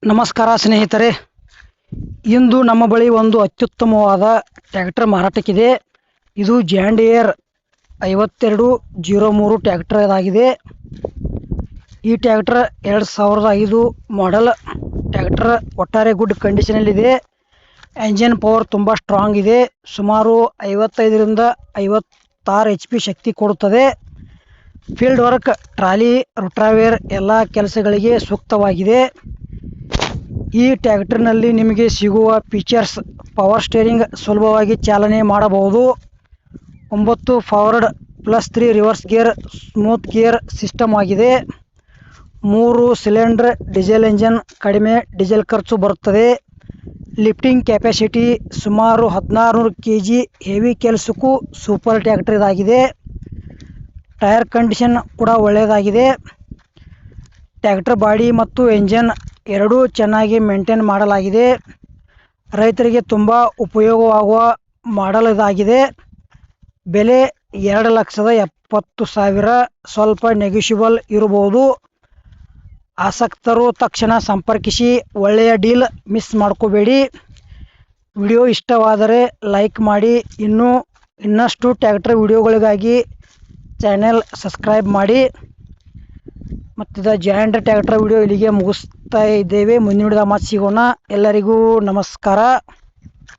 ನಮಸ್ಕಾರ ಸ್ನೇಹಿತರೆ, ಇಂದು ನಮ್ಮ ಬಳಿ ಒಂದು ಅತ್ಯುತ್ತಮವಾದ ಟ್ರ್ಯಾಕ್ಟರ್ ಮಾರಾಟಕ್ಕಿದೆ. ಇದು ಜಾಂಡ್ ಏರ್ 5203 ಟ್ರ್ಯಾಕ್ಟರ್ ಆಗಿದೆ. ಈ ಟ್ರ್ಯಾಕ್ಟರ್ 2005 ಮಾಡೆಲ್ ಟ್ರ್ಯಾಕ್ಟರ್. ಒಟ್ಟಾರೆ ಗುಡ್ ಕಂಡೀಷನಲ್ಲಿದೆ. ಎಂಜಿನ್ ಪವರ್ ತುಂಬ ಸ್ಟ್ರಾಂಗ್ ಇದೆ. ಸುಮಾರು 55 ರಿಂದ 56 HP ಶಕ್ತಿ ಕೊಡುತ್ತದೆ. ಫೀಲ್ಡ್ ವರ್ಕ್, ಟ್ರಾಲಿ, ರೋಟಾವೇಟರ್ ಎಲ್ಲ ಕೆಲಸಗಳಿಗೆ ಸೂಕ್ತವಾಗಿದೆ. ಈ ಟ್ರ್ಯಾಕ್ಟರ್ನಲ್ಲಿ ನಿಮಗೆ ಸಿಗುವ ಫೀಚರ್ಸ್: ಪವರ್ ಸ್ಟೇರಿಂಗ್, ಸುಲಭವಾಗಿ ಚಾಲನೆ ಮಾಡಬಹುದು. 9 forward +3 reverse gear, smooth gear system ಆಗಿದೆ. 3 ಸಿಲಿಂಡರ್ ಡೀಸೆಲ್ ಎಂಜಿನ್, ಕಡಿಮೆ ಡೀಸೆಲ್ ಖರ್ಚು ಬರುತ್ತದೆ. ಲಿಫ್ಟಿಂಗ್ ಕೆಪಾಸಿಟಿ ಸುಮಾರು 1600 kg. ಹೆವಿ ಕೆಲಸಕ್ಕೂ ಸೂಪರ್ ಟ್ರ್ಯಾಕ್ಟರ್ ಇದಾಗಿದೆ. ಟೈರ್ ಕಂಡೀಷನ್ ಕೂಡ ಒಳ್ಳೆಯದಾಗಿದೆ. ಟ್ರ್ಯಾಕ್ಟರ್ ಬಾಡಿ ಮತ್ತು ಎಂಜಿನ್ ಎರಡೂ ಚೆನ್ನಾಗಿ ಮೇಂಟೈನ್ ಮಾಡಲಾಗಿದೆ. ರೈತರಿಗೆ ತುಂಬ ಉಪಯೋಗವಾಗುವ ಮಾಡಲ್ ಇದಾಗಿದೆ. ಬೆಲೆ 2,70,000. ಸ್ವಲ್ಪ ನೆಗೋಷಿಯಬಲ್ ಇರಬಹುದು. ಆಸಕ್ತರು ತಕ್ಷಣ ಸಂಪರ್ಕಿಸಿ. ಒಳ್ಳೆಯ ಡೀಲ್ ಮಿಸ್ ಮಾಡ್ಕೋಬೇಡಿ. ವಿಡಿಯೋ ಇಷ್ಟವಾದರೆ ಲೈಕ್ ಮಾಡಿ. ಇನ್ನಷ್ಟು ಟ್ರ್ಯಾಕ್ಟರ್ ವಿಡಿಯೋಗಳಿಗಾಗಿ ಚಾನೆಲ್ ಸಬ್ಸ್ಕ್ರೈಬ್ ಮಾಡಿ. ಮತ್ತು ಜಾಂಡ್ ಟ್ರ್ಯಾಕ್ಟರ್ ವಿಡಿಯೋ ಇಲ್ಲಿಗೆ ಮುಗಿಸ್ತಾ ಇದ್ದೇವೆ. ಮುಂದಿನ ವಿಡಿಯೋದಾಗ ಮತ್ತೆ ಸಿಗೋಣ. ಎಲ್ಲರಿಗೂ ನಮಸ್ಕಾರ.